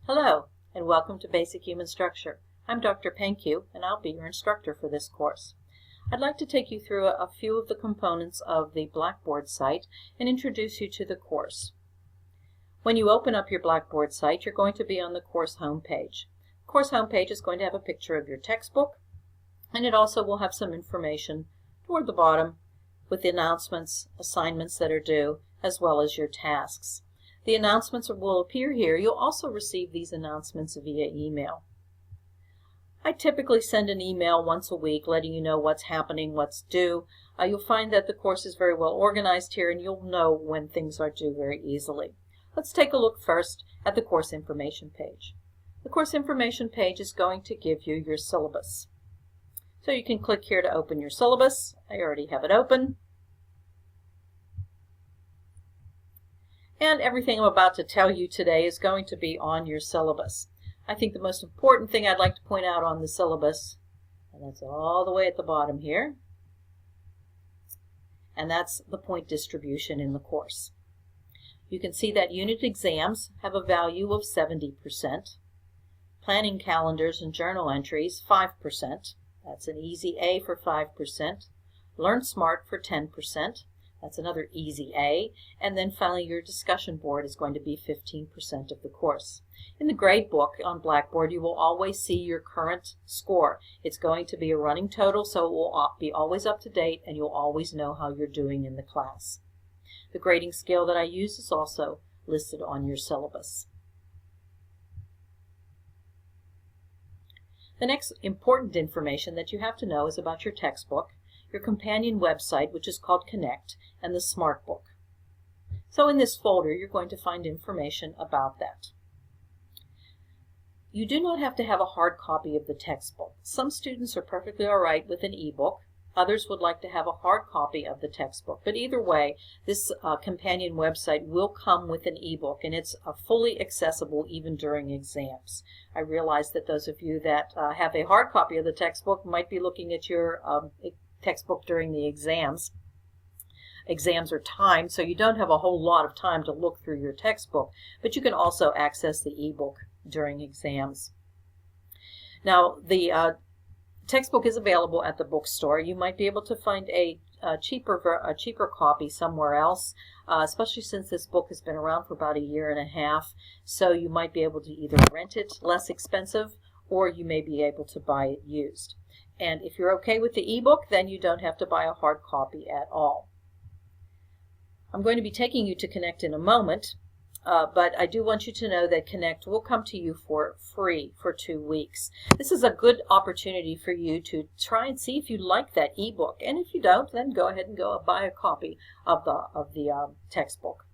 Hello, and welcome to Basic Human Structure. I'm Dr. Penque, and I'll be your instructor for this course. I'd like to take you through a few of the components of the Blackboard site and introduce you to the course. When you open up your Blackboard site, you're going to be on the course homepage. The course homepage is going to have a picture of your textbook, and it also will have some information toward the bottom with the announcements, assignments that are due, as well as your tasks. The announcements will appear here. You'll also receive these announcements via email. I typically send an email once a week letting you know what's happening, what's due. You'll find that the course is very well organized here, and you'll know when things are due very easily. Let's take a look first at the course information page. The course information page is going to give you your syllabus. So you can click here to open your syllabus. I already have it open. And everything I'm about to tell you today is going to be on your syllabus. I think the most important thing I'd like to point out on the syllabus, and that's all the way at the bottom here, and that's the point distribution in the course. You can see that unit exams have a value of 70%, planning calendars and journal entries 5%, that's an easy A for 5%, LearnSmart for 10%, that's another easy A, and then finally your discussion board is going to be 15% of the course. In the grade book on Blackboard, you will always see your current score. It's going to be a running total, so it will be always up to date, and you'll always know how you're doing in the class. The grading scale that I use is also listed on your syllabus. The next important information that you have to know is about your textbook, your companion website, which is called Connect, and the Smart Book. So in this folder, you're going to find information about that. You do not have to have a hard copy of the textbook. Some students are perfectly all right with an ebook. Others would like to have a hard copy of the textbook. But either way, this companion website will come with an ebook, and it's fully accessible even during exams. I realize that those of you that have a hard copy of the textbook might be looking at your textbook during the exams. Exams are timed, so you don't have a whole lot of time to look through your textbook, but you can also access the ebook during exams. Now, the textbook is available at the bookstore. You might be able to find a cheaper copy somewhere else, especially since this book has been around for about 1.5 years, so you might be able to either rent it less expensive, or you may be able to buy it used. And if you're okay with the ebook, then you don't have to buy a hard copy at all. I'm going to be taking you to Connect in a moment, but I do want you to know that Connect will come to you for free for 2 weeks. This is a good opportunity for you to try and see if you like that ebook, and if you don't, then go ahead and go buy a copy of the textbook.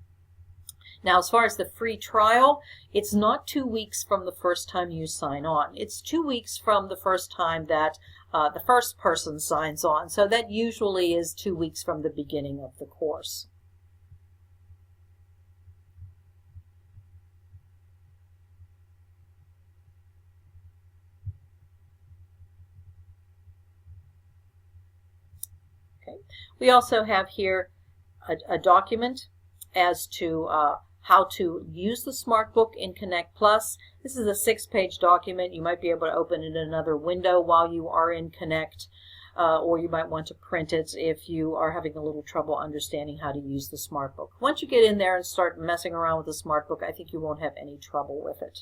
Now, as far as the free trial, it's not 2 weeks from the first time you sign on. It's 2 weeks from the first time that the first person signs on. So that usually is 2 weeks from the beginning of the course. Okay. We also have here a document as to how to use the Smart Book in Connect Plus. This is a 6-page document. You might be able to open it in another window while you are in Connect, or you might want to print it if you are having a little trouble understanding how to use the Smart Book. Once you get in there and start messing around with the Smart Book, I think you won't have any trouble with it.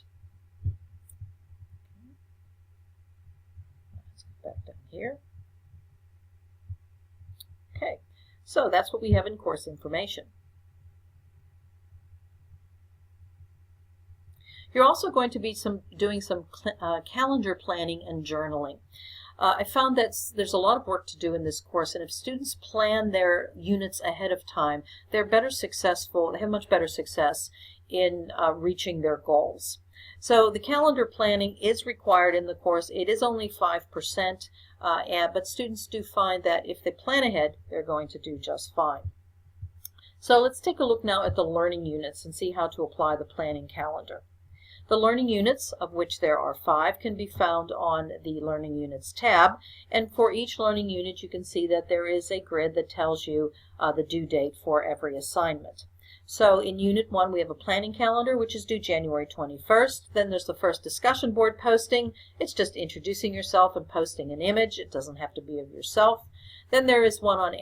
Let's go back down here. Okay, so that's what we have in course information. You're also going to be doing some calendar planning and journaling. I found that there's a lot of work to do in this course, and if students plan their units ahead of time, they're better successful, they have much better success in reaching their goals. So the calendar planning is required in the course. It is only 5%, but students do find that if they plan ahead, they're going to do just fine. So let's take a look now at the learning units and see how to apply the planning calendar. The learning units, of which there are 5, can be found on the Learning Units tab, and for each learning unit you can see that there is a grid that tells you the due date for every assignment. So in Unit 1, we have a planning calendar, which is due January 21st. Then there's the first discussion board posting. It's just introducing yourself and posting an image. It doesn't have to be of yourself. Then there is one on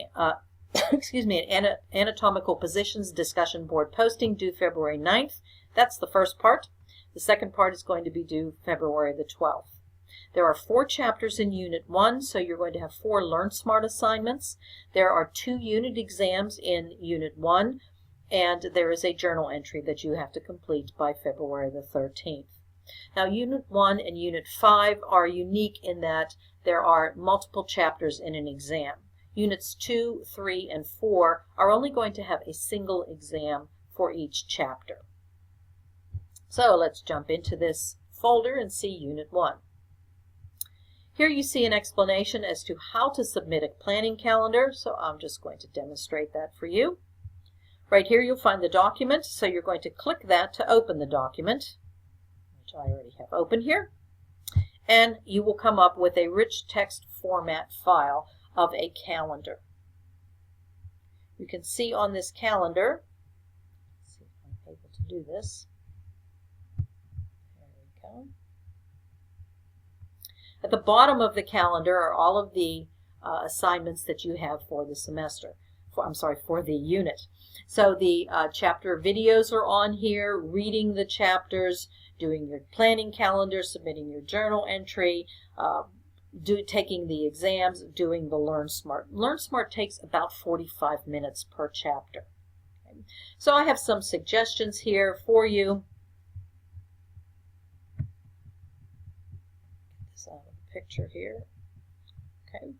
excuse me, an anatomical positions discussion board posting due February 9th. That's the first part. The second part is going to be due February the 12th. There are 4 chapters in Unit 1, so you're going to have 4 LearnSmart assignments. There are 2 unit exams in Unit 1, and there is a journal entry that you have to complete by February the 13th. Now, Unit 1 and Unit 5 are unique in that there are multiple chapters in an exam. Units 2, 3, and 4 are only going to have a single exam for each chapter. So let's jump into this folder and see Unit 1. Here you see an explanation as to how to submit a planning calendar, so I'm just going to demonstrate that for you. Right here you'll find the document, so you're going to click that to open the document, which I already have open here, and you will come up with a rich text format file of a calendar. You can see on this calendar, let's see if I'm able to do this. There we go. At the bottom of the calendar are all of the assignments that you have for the semester. For the unit. So the chapter videos are on here, reading the chapters, doing your planning calendar, submitting your journal entry, taking the exams, doing the LearnSmart. LearnSmart takes about 45 minutes per chapter. Okay. So I have some suggestions here for you. Get this out of the picture here. Okay.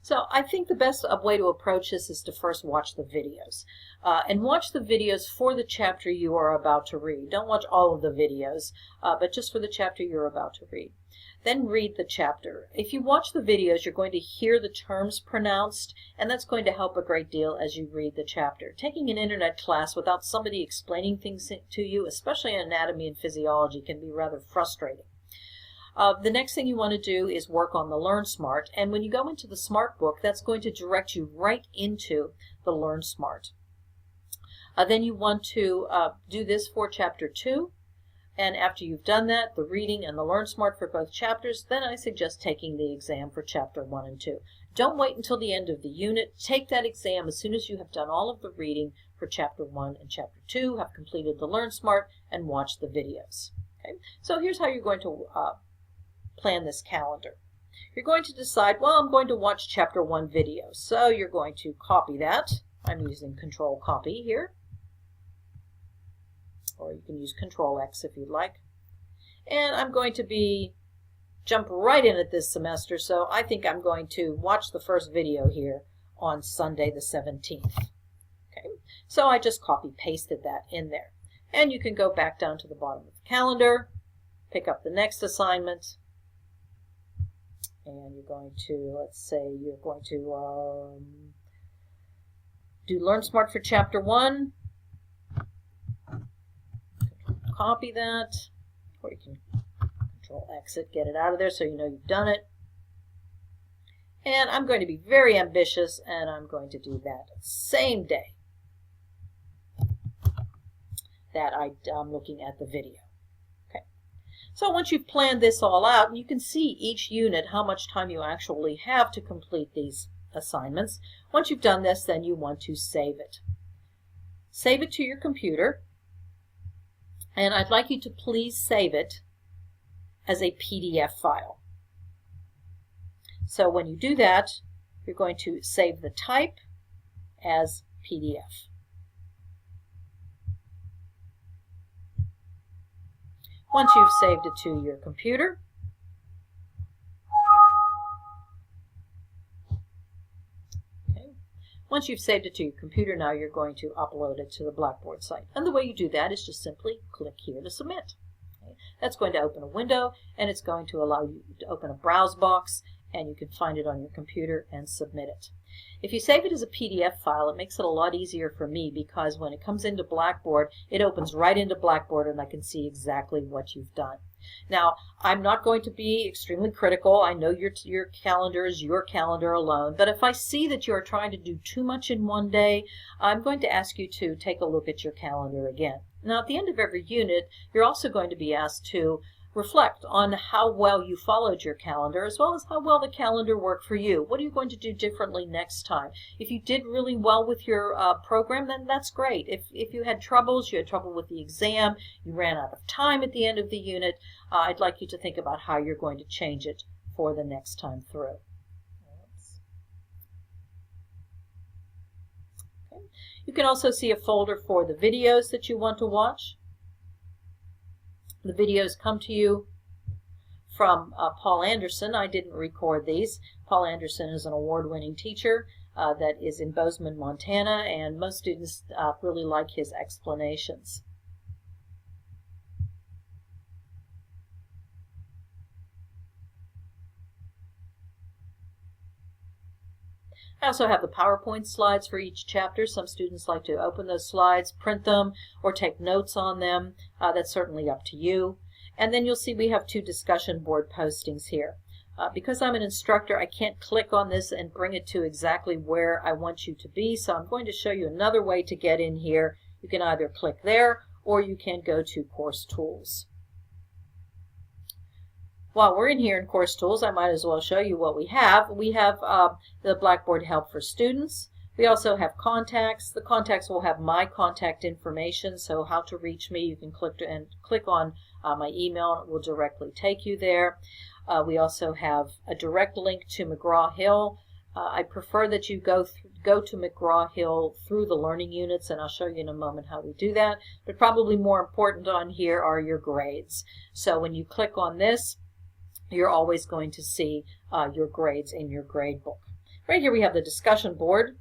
So I think the best way to approach this is to first watch the videos. And watch the videos for the chapter you are about to read. Don't watch all of the videos, but just for the chapter you're about to read. Then read the chapter. If you watch the videos, you're going to hear the terms pronounced, and that's going to help a great deal as you read the chapter. Taking an internet class without somebody explaining things to you, especially in anatomy and physiology, can be rather frustrating. The next thing you want to do is work on the LearnSmart, and when you go into the Smart book, that's going to direct you right into the LearnSmart. Then you want to do this for Chapter 2, and after you've done that, the reading and the LearnSmart for both chapters, then I suggest taking the exam for Chapter 1 and 2. Don't wait until the end of the unit. Take that exam as soon as you have done all of the reading for Chapter 1 and Chapter 2, have completed the LearnSmart, and watch the videos. Okay? So here's how you're going to plan this calendar. You're going to decide, well, I'm going to watch Chapter 1 video. So you're going to copy that. I'm using Control Copy here. Or you can use Control X if you'd like. And I'm going to jump right in at this semester, so I think I'm going to watch the first video here on Sunday the 17th. Okay, so I just copy-pasted that in there. And you can go back down to the bottom of the calendar, pick up the next assignment, and you're going to, let's say you're going to do LearnSmart for Chapter 1. Copy that, or you can Control Exit, get it out of there so you know you've done it. And I'm going to be very ambitious, and I'm going to do that same day that I'm looking at the video. Okay. So once you've planned this all out, and you can see each unit how much time you actually have to complete these assignments. Once you've done this, then you want to save it. Save it to your computer. And I'd like you to please save it as a PDF file. So when you do that, you're going to save the type as PDF. Once you've saved it to your computer, once you've saved it to your computer, now you're going to upload it to the Blackboard site. And the way you do that is just simply click here to submit. Okay. That's going to open a window, and it's going to allow you to open a browse box, and you can find it on your computer and submit it. If you save it as a PDF file, it makes it a lot easier for me because when it comes into Blackboard, it opens right into Blackboard and I can see exactly what you've done. Now, I'm not going to be extremely critical. I know your calendar is your calendar alone, but if I see that you're trying to do too much in one day, I'm going to ask you to take a look at your calendar again. Now, at the end of every unit, you're also going to be asked to reflect on how well you followed your calendar, as well as how well the calendar worked for you. What are you going to do differently next time? If you did really well with your program, then that's great. If you had troubles, you had trouble with the exam, you ran out of time at the end of the unit, I'd like you to think about how you're going to change it for the next time through. Okay. You can also see a folder for the videos that you want to watch. The videos come to you from Paul Anderson. I didn't record these. Paul Anderson is an award-winning teacher that is in Bozeman, Montana, and most students really like his explanations. I also have the PowerPoint slides for each chapter. Some students like to open those slides, print them, or take notes on them. That's certainly up to you. And then you'll see we have 2 discussion board postings here. Because I'm an instructor, I can't click on this and bring it to exactly where I want you to be, so I'm going to show you another way to get in here. You can either click there, or you can go to Course Tools. While we're in here in Course Tools, I might as well show you what we have. We have the Blackboard Help for Students. We also have contacts. The contacts will have my contact information, so how to reach me. You can click on my email, and it will directly take you there. We also have a direct link to McGraw-Hill. I prefer that you go to McGraw-Hill through the learning units, and I'll show you in a moment how we do that. But probably more important on here are your grades. So when you click on this, you're always going to see your grades in your grade book. Right here we have the discussion board.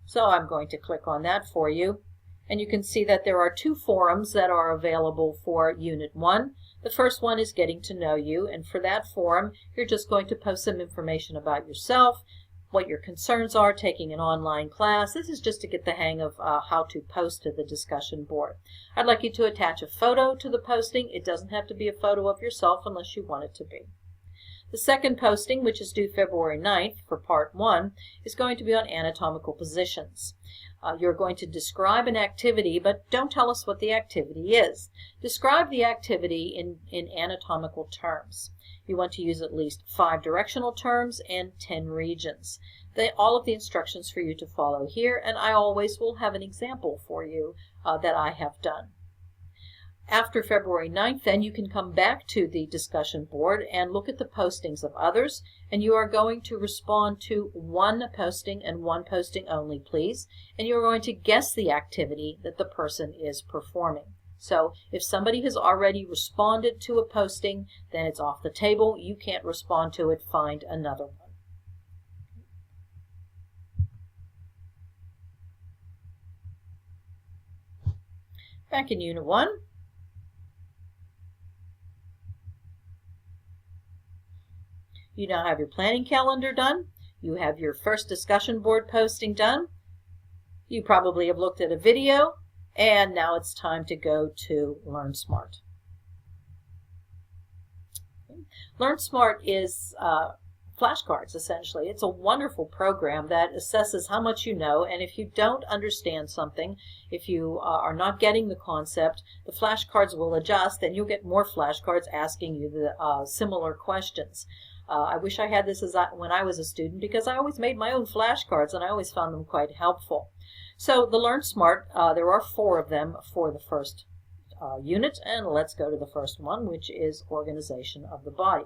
So I'm going to click on that for you. And you can see that there are 2 forums that are available for Unit 1. The first one is Getting to Know You, and for that forum, you're just going to post some information about yourself, what your concerns are taking an online class. This is just to get the hang of how to post to the discussion board. I'd like you to attach a photo to the posting. It doesn't have to be a photo of yourself unless you want it to be. The second posting, which is due February 9th for Part 1, is going to be on anatomical positions. You're going to describe an activity, but don't tell us what the activity is. Describe the activity in anatomical terms. You want to use at least 5 directional terms and 10 regions. All of the instructions for you to follow here, and I always will have an example for you that I have done. After February 9th, then you can come back to the discussion board and look at the postings of others, and you are going to respond to 1 posting and 1 posting only, please, and you're going to guess the activity that the person is performing. So if somebody has already responded to a posting, then it's off the table. You can't respond to it. Find another one. Back in Unit 1. You now have your planning calendar done. You have your first discussion board posting done. You probably have looked at a video, and now it's time to go to LearnSmart. LearnSmart is flashcards, essentially. It's a wonderful program that assesses how much you know, and if you don't understand something, if you are not getting the concept, the flashcards will adjust, and you'll get more flashcards asking you the similar questions. I wish I had this when I was a student, because I always made my own flashcards and I always found them quite helpful. So the LearnSmart, there are 4 of them for the first unit, and let's go to the first one, which is Organization of the Body.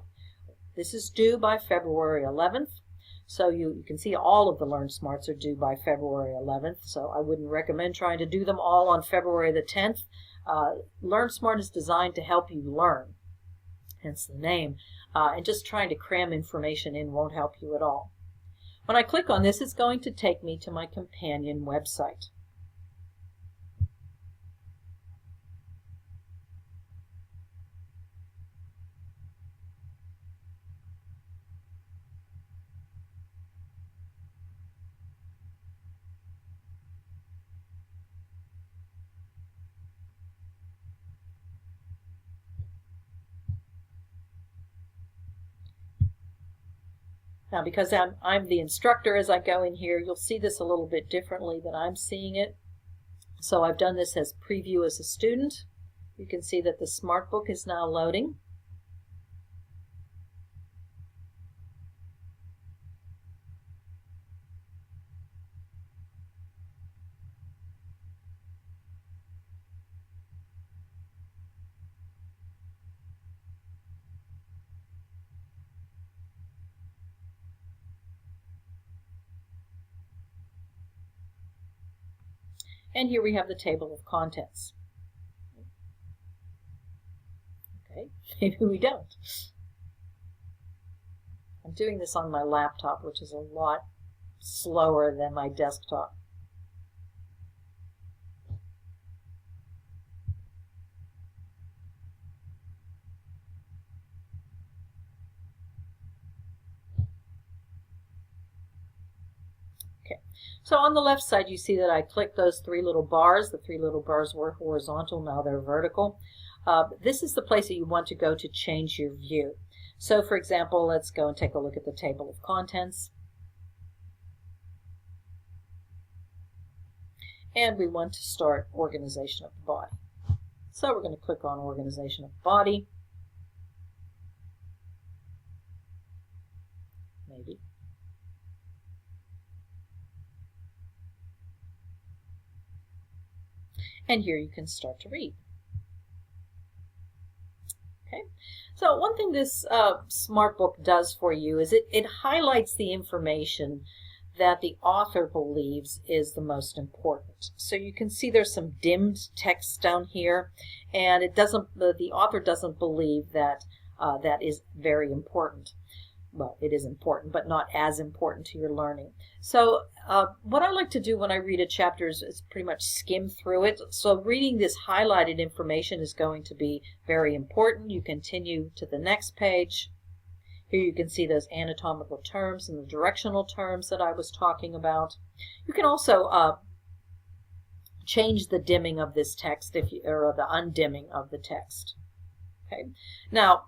This is due by February 11th, so you can see all of the LearnSmarts are due by February 11th, so I wouldn't recommend trying to do them all on February the 10th. LearnSmart is designed to help you learn, hence the name. And just trying to cram information in won't help you at all. When I click on this, it's going to take me to my companion website. Now, because I'm the instructor as I go in here, you'll see this a little bit differently than I'm seeing it. So I've done this as preview as a student. You can see that the Smart Book is now loading. And here we have the table of contents. Okay, maybe we don't. I'm doing this on my laptop, which is a lot slower than my desktop. So on the left side, you see that I clicked those three little bars. The three little bars were horizontal, now they're vertical. This is the place that you want to go to change your view. So for example, let's go and take a look at the table of contents. And we want to start organization of the body. So we're going to click on organization of the body. Maybe. And here you can start to read. Okay, so one thing this Smart Book does for you is it highlights the information that the author believes is the most important. So you can see there's some dimmed text down here, and the author doesn't believe that that is very important. Well, it is important, but not as important to your learning. So what I like to do when I read a chapter is pretty much skim through it. So reading this highlighted information is going to be very important. You continue to the next page. Here you can see those anatomical terms and the directional terms that I was talking about. You can also change the dimming of this text, or the undimming of the text. Okay. Now,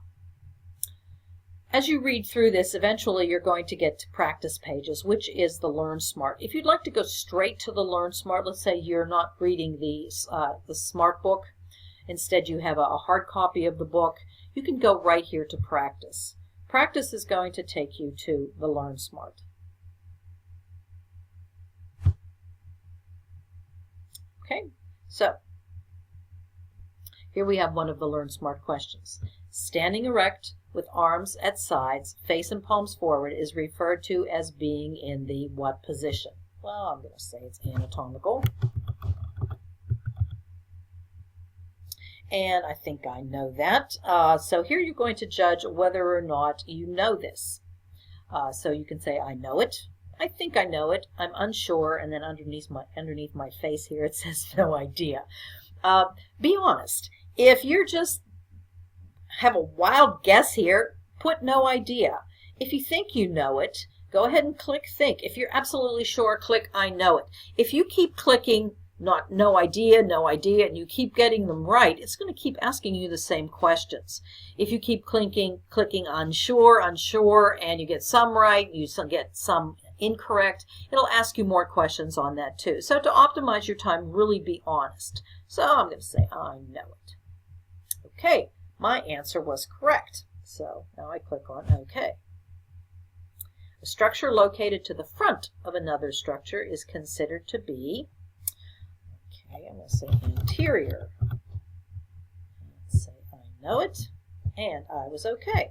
as you read through this, eventually you're going to get to practice pages, which is the LearnSmart. If you'd like to go straight to the LearnSmart, let's say you're not reading the Smart Book, instead you have a hard copy of the book, you can go right here to practice. Practice is going to take you to the LearnSmart. Okay, so here we have one of the LearnSmart questions. Standing erect with arms at sides, face and palms forward is referred to as being in the what position? Well, I'm going to say it's anatomical. And I think I know that. So here you're going to judge whether or not you know this. So you can say, I know it. I think I know it. I'm unsure. And then underneath my face here, it says no idea. Be honest. If you're just have a wild guess here, put no idea. If you think you know it, go ahead and click think. If you're absolutely sure, click I know it. If you keep clicking no idea, and you keep getting them right, it's going to keep asking you the same questions. If you keep clicking unsure, and you get some right, you get some incorrect, it'll ask you more questions on that too. So to optimize your time, really be honest. So I'm going to say I know it. Okay. My answer was correct. So now I click on OK. A structure located to the front of another structure is considered to be, okay, I'm going to say interior. Let's say I know it, and I was okay.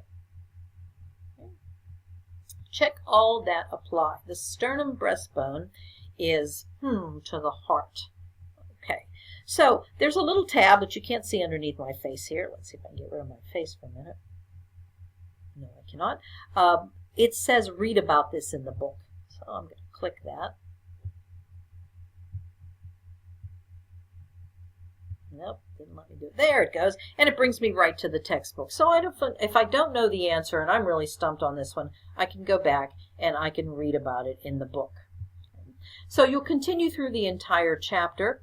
Check all that apply. The sternum breastbone is to the heart. Okay. So there's a little tab that you can't see underneath my face here. Let's see if I can get rid of my face for a minute. No, I cannot. It says read about this in the book. So I'm going to click that. Nope, didn't let me do it. There it goes. And it brings me right to the textbook. So if I don't know the answer, and I'm really stumped on this one, I can go back and I can read about it in the book. So you'll continue through the entire chapter.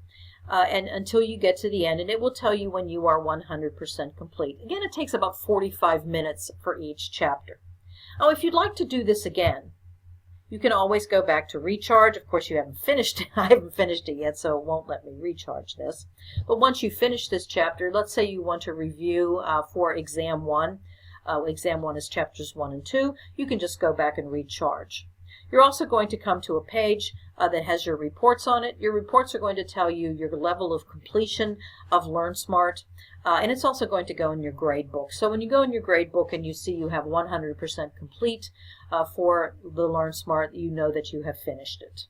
And until you get to the end, and it will tell you when you are 100% complete. Again, it takes about 45 minutes for each chapter. Oh, if you'd like to do this again, you can always go back to recharge. Of course, you haven't finished it. I haven't finished it yet, so it won't let me recharge this. But once you finish this chapter, let's say you want to review for Exam 1. Exam 1 is chapters 1 and 2. You can just go back and recharge. You're also going to come to a page that has your reports on it. Your reports are going to tell you your level of completion of LearnSmart, and it's also going to go in your grade book. So when you go in your grade book and you see you have 100% complete for the LearnSmart, you know that you have finished it.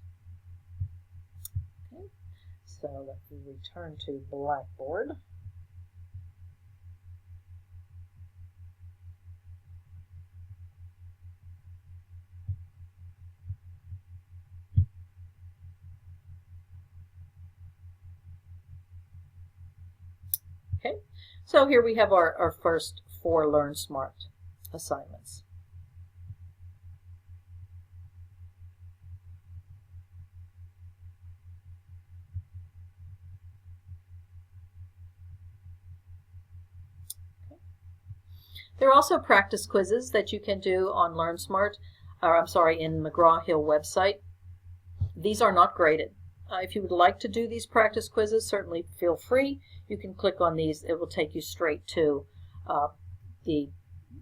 Okay. So let me return to Blackboard. Okay, so here we have our first 4 LearnSmart assignments. Okay. There are also practice quizzes that you can do on LearnSmart, or I'm sorry, in McGraw-Hill website. These are not graded. If you would like to do these practice quizzes, certainly feel free. You can click on these. It will take you straight to the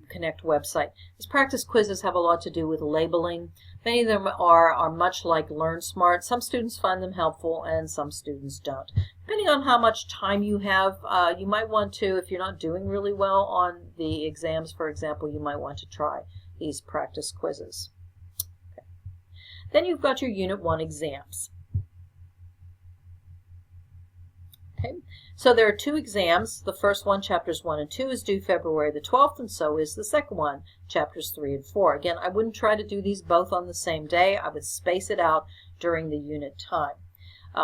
Connect website. These practice quizzes have a lot to do with labeling. Many of them are much like LearnSmart. Some students find them helpful and some students don't. Depending on how much time you have, you might want to, if you're not doing really well on the exams, for example, you might want to try these practice quizzes. Okay. Then you've got your Unit 1 exams. Okay. So there are 2 exams. The first one, chapters 1 and 2, is due February the 12th, and so is the second one, chapters 3 and 4. Again, I wouldn't try to do these both on the same day. I would space it out during the unit time.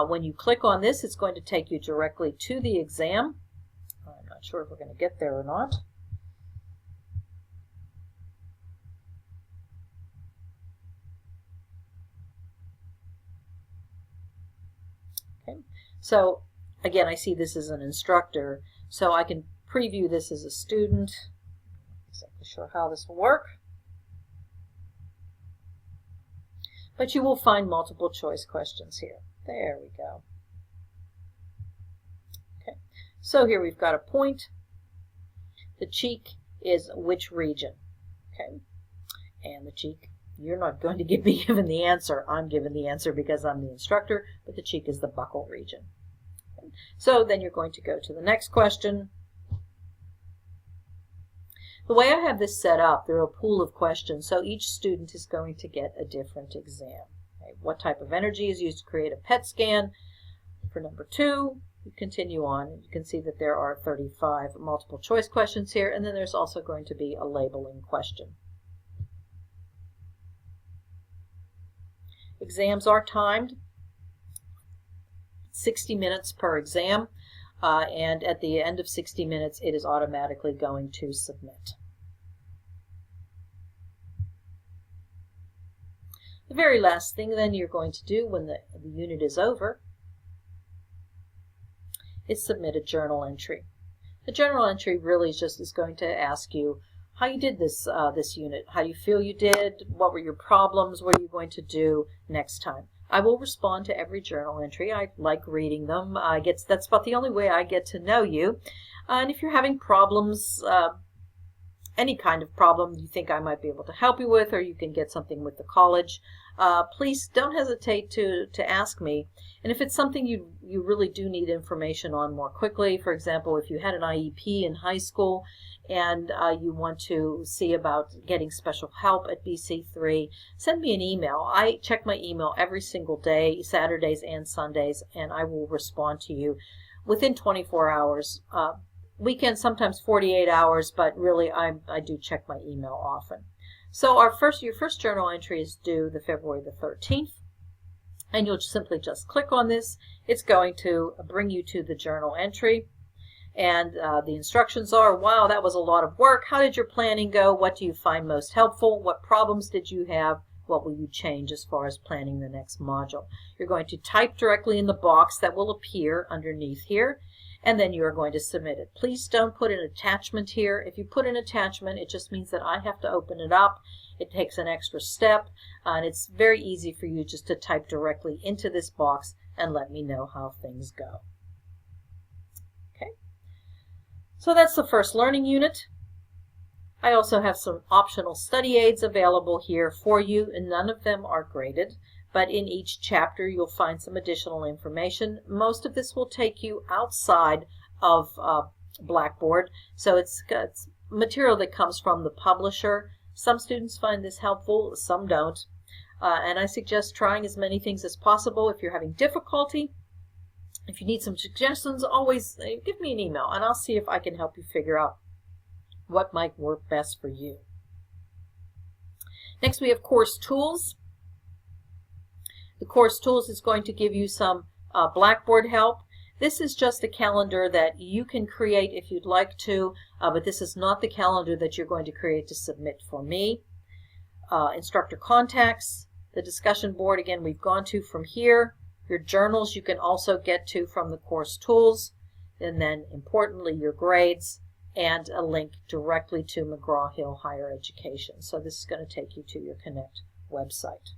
When you click on this, it's going to take you directly to the exam. I'm not sure if we're going to get there or not. Okay. So again, I see this as an instructor, so I can preview this as a student. Not exactly sure how this will work. But you will find multiple choice questions here. There we go. Okay, so here we've got a point. The cheek is which region? Okay, and the cheek, you're not going to be given the answer. I'm given the answer because I'm the instructor, but the cheek is the buccal region. So then you're going to go to the next question. The way I have this set up, there are a pool of questions, so each student is going to get a different exam. Okay. What type of energy is used to create a PET scan? For number 2, you continue on. You can see that there are 35 multiple choice questions here, and then there's also going to be a labeling question. Exams are timed. 60 minutes per exam, and at the end of 60 minutes it is automatically going to submit. The very last thing then you're going to do when the unit is over is submit a journal entry. The journal entry really is going to ask you how you did this unit, how you feel you did, what were your problems, what are you going to do next time. I will respond to every journal entry. I like reading them. That's about the only way I get to know you. And if you're having problems, any kind of problem you think I might be able to help you with, or you can get something with the college, please don't hesitate to ask me. And if it's something you really do need information on more quickly, for example, if you had an IEP in high school and you want to see about getting special help at BC3, send me an email. I check my email every single day, Saturdays and Sundays, and I will respond to you within 24 hours. Weekends, sometimes 48 hours, but really I do check my email often. So your first journal entry is due the February the 13th, and you'll simply just click on this. It's going to bring you to the journal entry. And the instructions are, wow, that was a lot of work. How did your planning go? What do you find most helpful? What problems did you have? What will you change as far as planning the next module? You're going to type directly in the box that will appear underneath here. and then you're going to submit it. Please don't put an attachment here. If you put an attachment, it just means that I have to open it up. It takes an extra step, and it's very easy for you just to type directly into this box and let me know how things go. Okay, so that's the first learning unit. I also have some optional study aids available here for you, and none of them are graded, but in each chapter you'll find some additional information. Most of this will take you outside of Blackboard, so it's material that comes from the publisher. Some students find this helpful, some don't, and I suggest trying as many things as possible. If you're having difficulty, if you need some suggestions, always give me an email, and I'll see if I can help you figure out what might work best for you. Next, we have Course Tools. The Course Tools is going to give you some Blackboard help. This is just a calendar that you can create if you'd like to, but this is not the calendar that you're going to create to submit for me. Instructor contacts, the discussion board, again, we've gone to from here. Your journals you can also get to from the Course Tools, and then importantly your grades, and a link directly to McGraw-Hill Higher Education. So this is going to take you to your Connect website.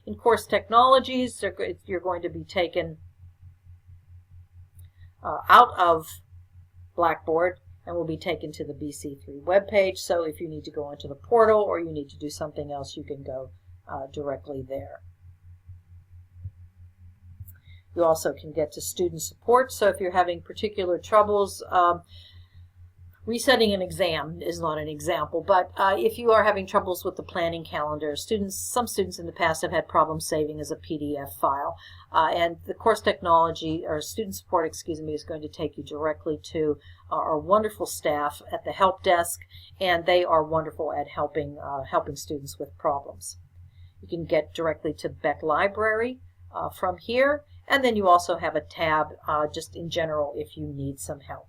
In Course Technologies, you're going to be taken out of Blackboard and will be taken to the BC3 webpage. So if you need to go into the portal or you need to do something else, you can go directly there. You also can get to student support. So if you're having particular troubles, resetting an exam is not an example, but if you are having troubles with the planning calendar, some students in the past have had problems saving as a PDF file, and the Course Technology, or Student Support, excuse me, is going to take you directly to our wonderful staff at the help desk, and they are wonderful at helping students with problems. You can get directly to Beck Library from here, and then you also have a tab just in general if you need some help.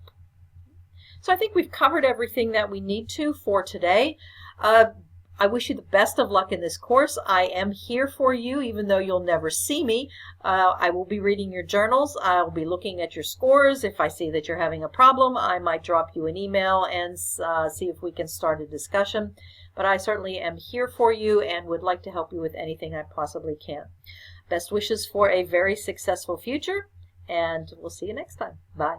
So I think we've covered everything that we need to for today. I wish you the best of luck in this course. I am here for you, even though you'll never see me. I will be reading your journals. I'll be looking at your scores. If I see that you're having a problem, I might drop you an email and see if we can start a discussion. But I certainly am here for you and would like to help you with anything I possibly can. Best wishes for a very successful future, and we'll see you next time. Bye.